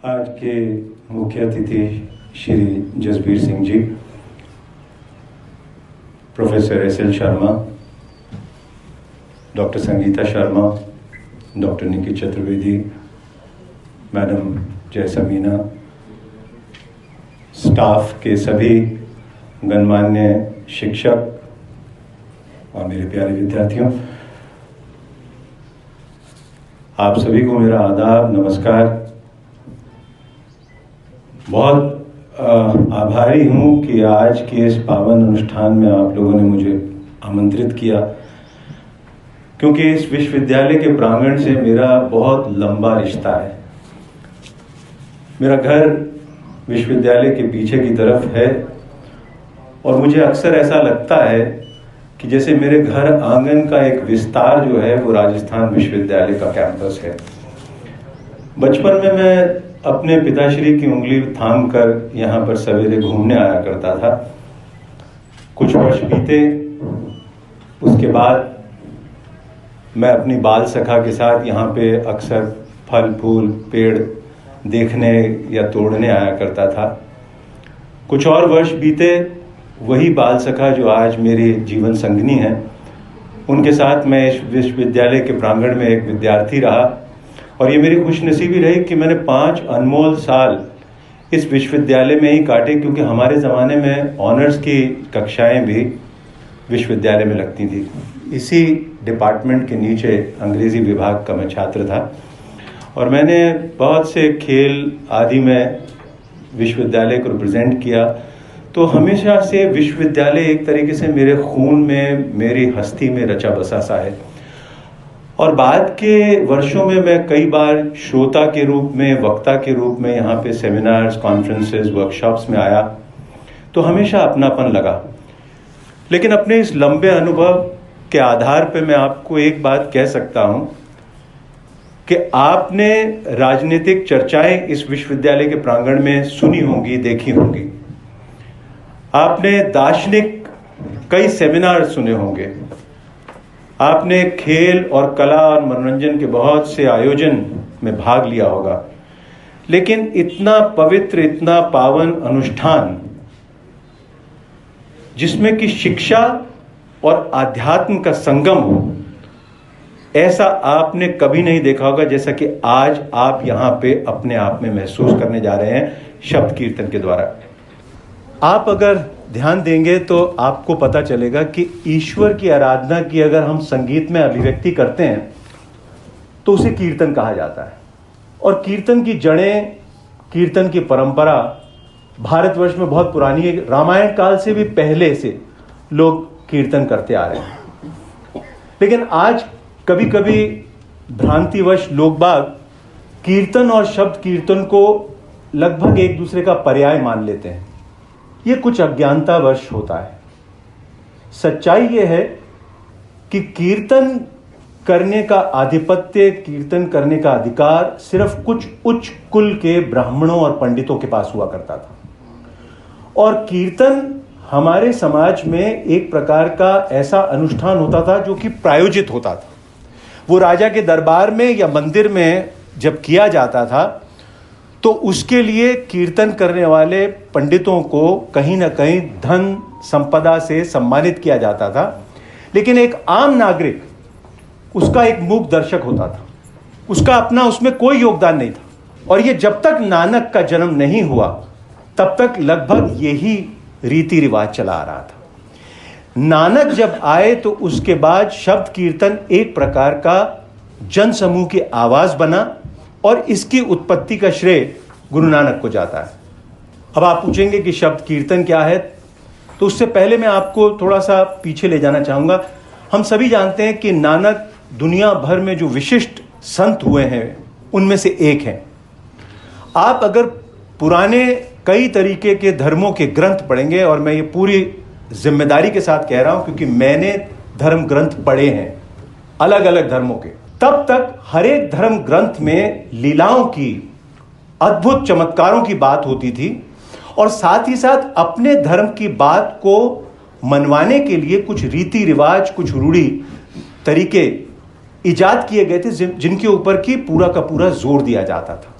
आज के मुख्य अतिथि Shri Jasbir Singh ji, professor S L. Sharma, doctor Sangeeta Sharma, doctor Nikki Chaturvedi, madam जैसा मीना, स्टाफ के सभी गणमान्य शिक्षक और मेरे प्यारे विद्यार्थियों, आप सभी को मेरा आदाब, नमस्कार। बहुत आभारी हूँ कि आज के इस पावन अनुष्ठान में आप लोगों ने मुझे आमंत्रित किया, क्योंकि इस विश्वविद्यालय के प्रांगण से मेरा बहुत लंबा रिश्ता है। मेरा घर विश्वविद्यालय के पीछे की तरफ है और मुझे अक्सर ऐसा लगता है कि जैसे मेरे घर आंगन का एक विस्तार जो है वो राजस्थान विश्वविद्यालय का कैंपस है। बचपन में मैं अपने पिताश्री की उंगली थाम कर यहाँ पर सवेरे घूमने आया करता था। कुछ वर्ष बीते, उसके बाद मैं अपनी बाल सखा के साथ यहाँ पे अक्सर फल फूल पेड़ देखने या तोड़ने आया करता था। कुछ और वर्ष बीते, वही बाल सखा जो आज मेरी जीवन संगिनी है, उनके साथ मैं इस विश्वविद्यालय के प्रांगण में एक विद्यार्थी रहा। और ये मेरी खुशनसीबी रही कि मैंने 5 अनमोल साल इस विश्वविद्यालय में ही काटे, क्योंकि हमारे ज़माने में ऑनर्स की कक्षाएं भी विश्वविद्यालय में लगती थी। इसी डिपार्टमेंट के नीचे अंग्रेज़ी विभाग का मैं छात्र था और मैंने बहुत से खेल आदि में विश्वविद्यालय को रिप्रेजेंट किया। तो हमेशा से विश्वविद्यालय एक तरीके से मेरे खून में, मेरी हस्ती में रचा बसा सा है। और बाद के वर्षों में मैं कई बार श्रोता के रूप में, वक्ता के रूप में यहाँ पे सेमिनार्स, कॉन्फ्रेंसेस, वर्कशॉप्स में आया, तो हमेशा अपनापन लगा। लेकिन अपने इस लंबे अनुभव के आधार पे मैं आपको एक बात कह सकता हूँ कि आपने राजनीतिक चर्चाएं इस विश्वविद्यालय के प्रांगण में सुनी होंगी, देखी होंगी। आपने दार्शनिक कई सेमिनार सुने होंगे। आपने खेल और कला और मनोरंजन के बहुत से आयोजन में भाग लिया होगा। लेकिन इतना पवित्र, इतना पावन अनुष्ठान जिसमें कि शिक्षा और आध्यात्म का संगम हो, ऐसा आपने कभी नहीं देखा होगा जैसा कि आज आप यहाँ पे अपने आप में महसूस करने जा रहे हैं शब्द कीर्तन के द्वारा। आप अगर ध्यान देंगे तो आपको पता चलेगा कि ईश्वर की आराधना की अगर हम संगीत में अभिव्यक्ति करते हैं तो उसे कीर्तन कहा जाता है। और कीर्तन की जड़ें, कीर्तन की परंपरा भारतवर्ष में बहुत पुरानी है। रामायण काल से भी पहले से लोग कीर्तन करते आ रहे हैं। लेकिन आज कभी कभी भ्रांतिवश लोग बाग कीर्तन और शब्द कीर्तन को लगभग एक दूसरे का पर्याय मान लेते हैं। ये कुछ अज्ञानतावश होता है। सच्चाई ये है कि कीर्तन करने का आधिपत्य, कीर्तन करने का अधिकार सिर्फ कुछ उच्च कुल के ब्राह्मणों और पंडितों के पास हुआ करता था। और कीर्तन हमारे समाज में एक प्रकार का ऐसा अनुष्ठान होता था जो कि प्रायोजित होता था। वो राजा के दरबार में या मंदिर में जब किया जाता था तो उसके लिए कीर्तन करने वाले पंडितों को कहीं ना कहीं धन संपदा से सम्मानित किया जाता था। लेकिन एक आम नागरिक उसका एक मूक दर्शक होता था, उसका अपना उसमें कोई योगदान नहीं था। और ये जब तक नानक का जन्म नहीं हुआ तब तक लगभग यही रीति रिवाज चला आ रहा था। नानक जब आए तो उसके बाद शब्द कीर्तन एक प्रकार का जन समूह की आवाज बना और इसकी उत्पत्ति का श्रेय गुरु नानक को जाता है। अब आप पूछेंगे कि शब्द कीर्तन क्या है, तो उससे पहले मैं आपको थोड़ा सा पीछे ले जाना चाहूँगा। हम सभी जानते हैं कि नानक दुनिया भर में जो विशिष्ट संत हुए हैं उनमें से एक हैं। आप अगर पुराने कई तरीके के धर्मों के ग्रंथ पढ़ेंगे, और मैं ये पूरी जिम्मेदारी के साथ कह रहा हूँ क्योंकि मैंने धर्म ग्रंथ पढ़े हैं अलग अलग धर्मों के, तब तक हर एक धर्म ग्रंथ में लीलाओं की, अद्भुत चमत्कारों की बात होती थी। और साथ ही साथ अपने धर्म की बात को मनवाने के लिए कुछ रीति रिवाज, कुछ रूढ़ी तरीके इजाद किए गए थे जिनके ऊपर की पूरा का पूरा जोर दिया जाता था।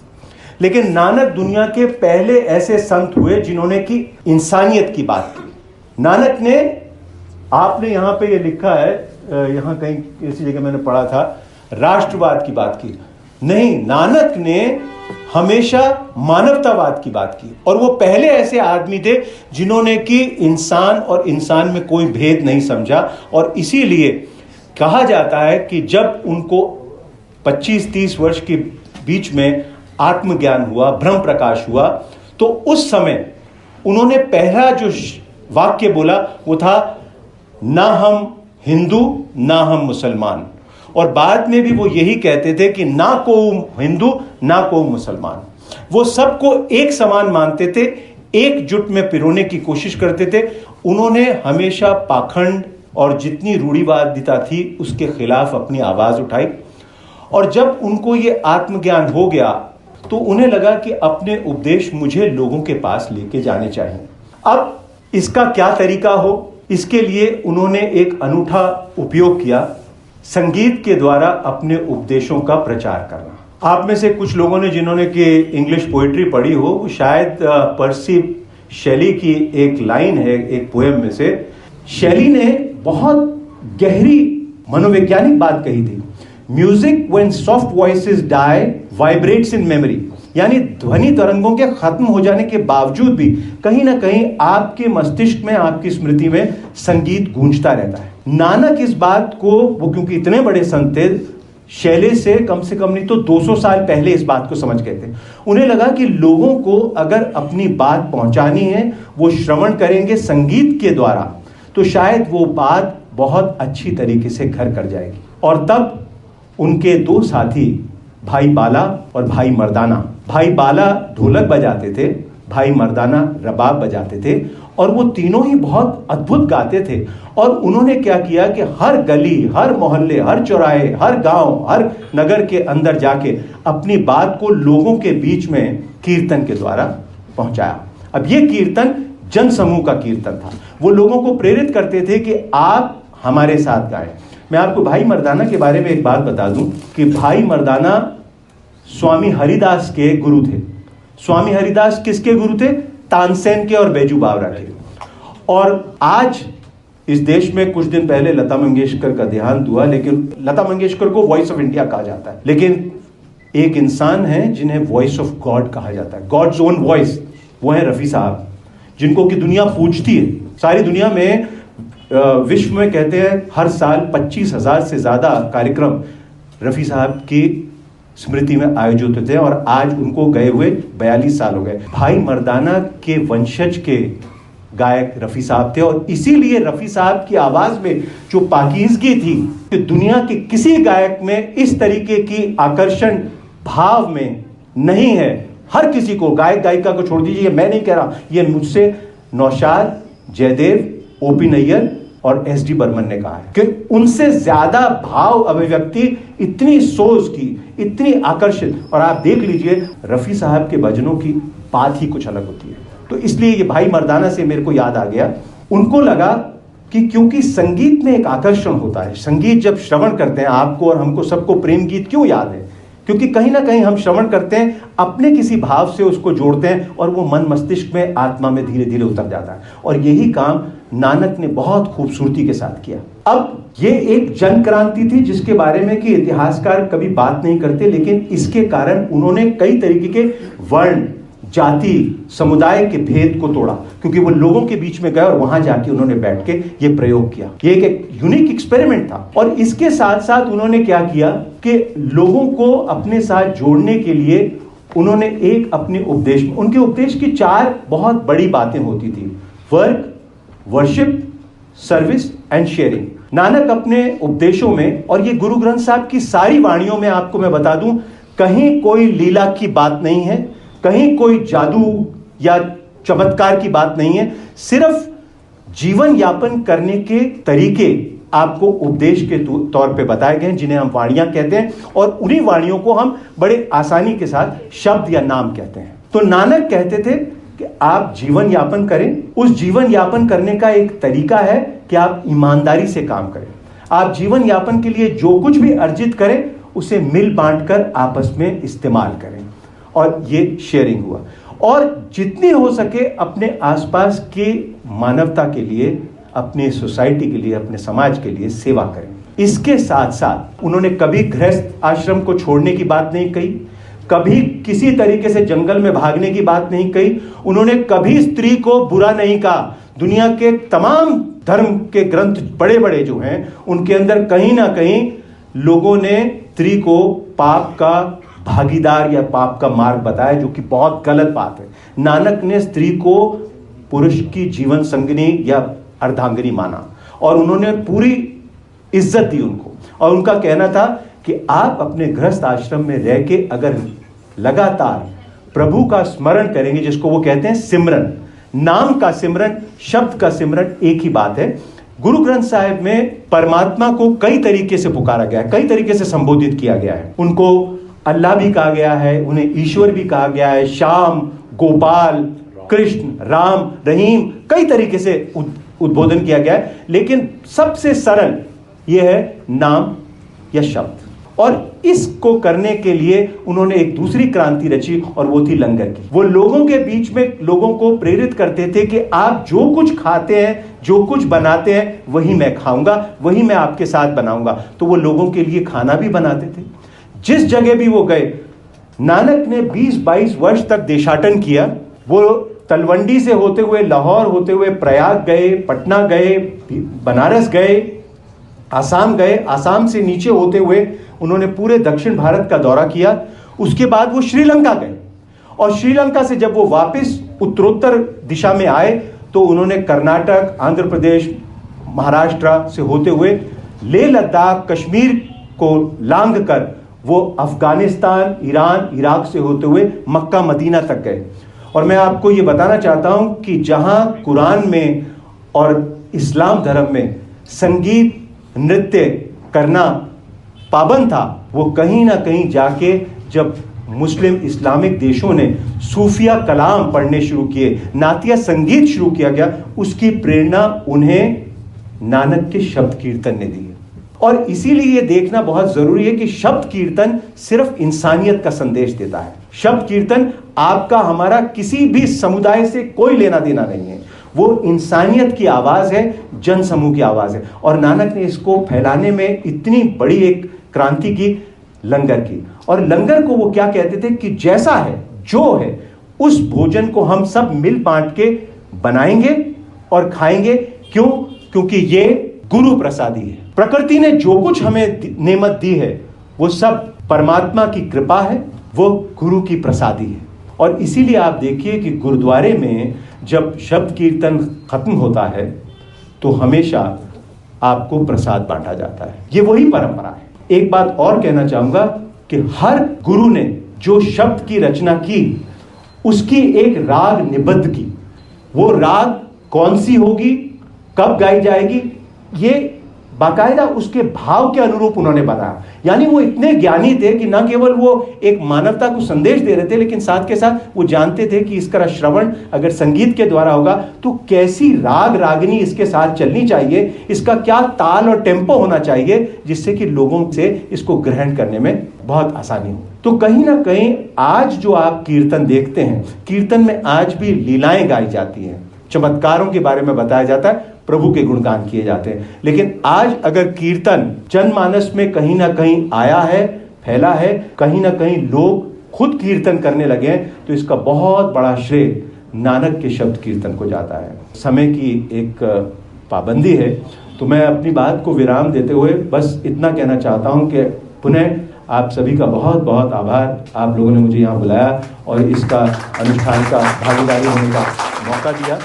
लेकिन नानक दुनिया के पहले ऐसे संत हुए जिन्होंने की इंसानियत की बात की। नानक ने, आपने यहां पे ये लिखा है, यहां कहीं ऐसी जगह मैंने पढ़ा था, राष्ट्रवाद की बात की। नहीं, नानक ने हमेशा मानवतावाद की बात की, और वो पहले ऐसे आदमी थे जिन्होंने कि इंसान और इंसान में कोई भेद नहीं समझा। और इसीलिए कहा जाता है कि जब उनको 25-30 वर्ष के बीच में आत्मज्ञान हुआ, ब्रह्म प्रकाश हुआ, तो उस समय उन्होंने पहला जो वाक्य बोला वो था, ना हम हिंदू ना हम मुसलमान। और बाद में भी वो यही कहते थे कि ना को हिंदू ना को मुसलमान, वो सबको एक समान मानते थे, एकजुट में पिरोने की कोशिश करते थे। उन्होंने हमेशा पाखंड और जितनी रूढ़िवादिता थी उसके खिलाफ अपनी आवाज उठाई। और जब उनको ये आत्मज्ञान हो गया तो उन्हें लगा कि अपने उपदेश मुझे लोगों के पास लेके जाने चाहिए। अब इसका क्या तरीका हो, इसके लिए उन्होंने एक अनूठा उपयोग किया, संगीत के द्वारा अपने उपदेशों का प्रचार करना। आप में से कुछ लोगों ने जिन्होंने कि इंग्लिश पोइट्री पढ़ी हो, वो शायद पर्सी शेली की एक लाइन है एक पोएम में से। शेली ने बहुत गहरी मनोवैज्ञानिक बात कही थी, music when soft voices die vibrates in memory, यानी ध्वनि तरंगों के खत्म हो जाने के बावजूद भी कहीं ना कहीं आपके मस्तिष्क में, आपकी स्मृति में संगीत गूंजता रहता है। नानक इस बात को, वो क्योंकि इतने बड़े संत थे, शैले से कम नहीं तो 200 साल पहले इस बात को समझ गए थे। उन्हें लगा कि लोगों को अगर अपनी बात पहुंचानी है, वो श्रवण करेंगे संगीत के द्वारा, तो शायद वो बात बहुत अच्छी तरीके से घर कर जाएगी। और तब उनके दो साथी, भाई बाला और भाई मर्दाना, भाई बाला ढोलक बजाते थे, भाई मर्दाना रबाब बजाते थे, और वो तीनों ही बहुत अद्भुत गाते थे। और उन्होंने क्या किया कि हर गली, हर मोहल्ले, हर चौराहे, हर गांव, हर नगर के अंदर जाके अपनी बात को लोगों के बीच में कीर्तन के द्वारा पहुंचाया। अब ये कीर्तन जन समूह का कीर्तन था। वो लोगों को प्रेरित करते थे कि आप हमारे साथ गाएं। मैं आपको भाई मर्दाना के बारे में एक बात बता दूं कि भाई मर्दाना स्वामी हरिदास के गुरु थे। स्वामी हरिदास किसके गुरु थे? तानसेन के और बैजू बावरा के। और आज इस देश में कुछ दिन पहले लता मंगेशकर का देहांत हुआ, लेकिन लता मंगेशकर को वॉइस ऑफ इंडिया कहा जाता है, लेकिन एक इंसान है जिन्हें वॉइस ऑफ गॉड कहा जाता है, गॉड्स ओन वॉइस, वो है रफी साहब, जिनको की दुनिया पूजती है। सारी दुनिया में, विश्व में कहते हैं हर साल 25,000 से ज्यादा कार्यक्रम रफी साहब की स्मृति में आयोजित होते हैं, और आज उनको गए हुए 42 साल हो गए। भाई मर्दाना के वंशज के गायक रफी साहब थे, और इसीलिए रफी साहब की आवाज में जो पाकीज़गी थी कि दुनिया के किसी गायक में इस तरीके की आकर्षण भाव में नहीं है। हर किसी को, गायक गायिका को छोड़ दीजिए, मैं नहीं कह रहा, ये मुझसे नौशाद, जयदेव, ओपी नैयर और एस.डी. बर्मन ने कहा है कि उनसे ज्यादा भाव अभिव्यक्ति, इतनी सोच की, इतनी आकर्षित। और आप देख लीजिए रफी साहब के भजनों की बात ही कुछ अलग होती है। तो इसलिए ये भाई मर्दाना से मेरे को याद आ गया। उनको लगा कि क्योंकि संगीत में एक आकर्षण होता है, संगीत जब श्रवण करते हैं, आपको और हमको सबको प्रेम गीत क्यों याद है? क्योंकि कहीं ना कहीं हम श्रवण करते हैं, अपने किसी भाव से उसको जोड़ते हैं, और वो मन मस्तिष्क में, आत्मा में धीरे धीरे उतर जाता है। और यही काम नानक ने बहुत खूबसूरती के साथ किया। अब ये एक जन क्रांति थी जिसके बारे में कि इतिहासकार कभी बात नहीं करते, लेकिन इसके कारण उन्होंने कई तरीके के वर्ण, जाति, समुदाय के भेद को तोड़ा, क्योंकि वो लोगों के बीच में गए और वहां जाके उन्होंने बैठ के ये प्रयोग किया। ये एक यूनिक एक्सपेरिमेंट था। और इसके साथ साथ उन्होंने क्या किया कि लोगों को अपने साथ जोड़ने के लिए उन्होंने एक अपने उपदेश में, उनके उपदेश की 4 बहुत बड़ी बातें होती थी: work, worship, service and sharing. Nanak अपने उपदेशों में, और ये गुरु ग्रंथ साहब की सारी वाणियों में आपको मैं बता दूं, कहीं कोई लीला की बात नहीं है, कहीं कोई जादू या चमत्कार की बात नहीं है, सिर्फ जीवन यापन करने के तरीके आपको उपदेश के तौर पे बताए गए हैं, जिन्हें हम वाणियां कहते हैं, और उन्हीं वाणियों को हम बड़े आसानी के साथ शब्द या नाम कहते हैं। तो नानक कहते थे कि आप जीवन यापन करें। उस जीवन यापन करने का एक तरीका है कि आप ईमानदारी से काम करें। आप जीवन यापन के लिए जो कुछ भी अर्जित करें उसे मिल बांट कर आपस में इस्तेमाल करें। और ये शेयरिंग हुआ। और जितनी हो सके अपने आसपास के मानवता के लिए, अपने सोसाइटी के लिए, अपने समाज के लिए सेवा करें। इसके साथ साथ उन्होंने कभी गृहस्थ आश्रम को छोड़ने की बात नहीं कही, कभी किसी तरीके से जंगल में भागने की बात नहीं कही, उन्होंने कभी स्त्री को बुरा नहीं कहा। दुनिया के तमाम धर्म के ग्रंथ बड़े बड़े जो हैं उनके अंदर कहीं ना कहीं लोगों ने स्त्री को पाप का भागीदार या पाप का मार्ग बताया, जो कि बहुत गलत बात है। नानक ने स्त्री को पुरुष की जीवन संगिनी या अर्धांगिनी माना और उन्होंने पूरी इज्जत दी उनको। और उनका कहना था कि आप अपने गृहस्थ आश्रम में रह के अगर लगातार प्रभु का स्मरण करेंगे, जिसको वो कहते हैं सिमरन, नाम का सिमरन, शब्द का सिमरन एक ही बात है। गुरु ग्रंथ साहिब में परमात्मा को कई तरीके से पुकारा गया है, कई तरीके से संबोधित किया गया है। उनको अल्लाह भी कहा गया है, उन्हें ईश्वर भी कहा गया है, श्याम, गोपाल, कृष्ण, राम, रहीम, कई तरीके से उद्बोधन किया गया है। लेकिन सबसे सरल यह है नाम या शब्द। और इसको करने के लिए उन्होंने एक दूसरी क्रांति रची और वो थी लंगर की। वो लोगों के बीच में लोगों को प्रेरित करते थे कि आप जो कुछ खाते हैं, जो कुछ बनाते हैं, वही मैं खाऊंगा, वही मैं आपके साथ बनाऊंगा। तो वो लोगों के लिए खाना भी बनाते थे। जिस जगह भी वो गए, नानक ने 20-22 वर्ष तक देशाटन किया। वो तलवंडी से होते हुए, लाहौर होते हुए प्रयाग गए, पटना गए, बनारस गए, आसाम गए, आसाम से नीचे होते हुए उन्होंने पूरे दक्षिण भारत का दौरा किया। उसके बाद वो श्रीलंका गए और श्रीलंका से जब वो वापस उत्तरोत्तर दिशा में आए तो उन्होंने कर्नाटक, आंध्र प्रदेश, महाराष्ट्र से होते हुए लेह लद्दाख, कश्मीर को लांघ कर वो अफगानिस्तान, ईरान, इराक से होते हुए मक्का, मदीना तक गए। और मैं आपको ये बताना चाहता हूं कि जहां कुरान में और इस्लाम धर्म में संगीत, नृत्य करना पाबंद था, वो कहीं ना कहीं जाके जब मुस्लिम इस्लामिक देशों ने सूफिया कलाम पढ़ने शुरू किए, नातिया संगीत शुरू किया गया, उसकी प्रेरणा उन्हें नानक के शब्द कीर्तन ने दी। और इसीलिए ये देखना बहुत जरूरी है कि शब्द कीर्तन सिर्फ इंसानियत का संदेश देता है। शब्द कीर्तन आपका, हमारा किसी भी समुदाय से कोई लेना देना नहीं है। वो इंसानियत की आवाज है, जन समूह की आवाज है। और नानक ने इसको फैलाने में इतनी बड़ी एक क्रांति की, लंगर की। और लंगर को वो क्या कहते थे कि जैसा है, जो है, उस भोजन को हम सब मिल बांट के बनाएंगे और खाएंगे। क्यों? क्योंकि ये गुरु प्रसादी है। प्रकृति ने जो कुछ हमें नेमत दी है वो सब परमात्मा की कृपा है, वो गुरु की प्रसादी है। और इसीलिए आप देखिए कि गुरुद्वारे में जब शब्द कीर्तन खत्म होता है तो हमेशा आपको प्रसाद बांटा जाता है। ये वही परंपरा है। एक बात और कहना चाहूंगा कि हर गुरु ने जो शब्द की रचना की, उसकी एक राग निबद्ध की। वो राग कौन सी होगी, कब गाई जाएगी, ये बाकायदा उसके भाव के अनुरूप उन्होंने बताया। यानी वो इतने ज्ञानी थे कि न केवल वो एक मानवता को संदेश दे रहे थे, लेकिन साथ के साथ वो जानते थे कि इसका श्रवण अगर संगीत के द्वारा होगा तो कैसी राग रागिनी इसके साथ चलनी चाहिए, इसका क्या ताल और टेम्पो होना चाहिए, जिससे कि लोगों से इसको ग्रहण करने में बहुत आसानी हो। तो कहीं ना कहीं आज जो आप कीर्तन देखते हैं, कीर्तन में आज भी लीलाएं गाई जाती हैं, चमत्कारों के बारे में बताया जाता है, प्रभु के गुणगान किए जाते हैं। लेकिन आज अगर कीर्तन जनमानस में कहीं ना कहीं आया है, फैला है, कहीं ना कहीं लोग खुद कीर्तन करने लगे हैं, तो इसका बहुत बड़ा श्रेय नानक के शब्द कीर्तन को जाता है। समय की एक पाबंदी है, तो मैं अपनी बात को विराम देते हुए बस इतना कहना चाहता हूं कि पुनः आप सभी का बहुत बहुत आभार। आप लोगों ने मुझे यहाँ बुलाया और इसका अनुष्ठान का भागीदारी होने का मौका दिया।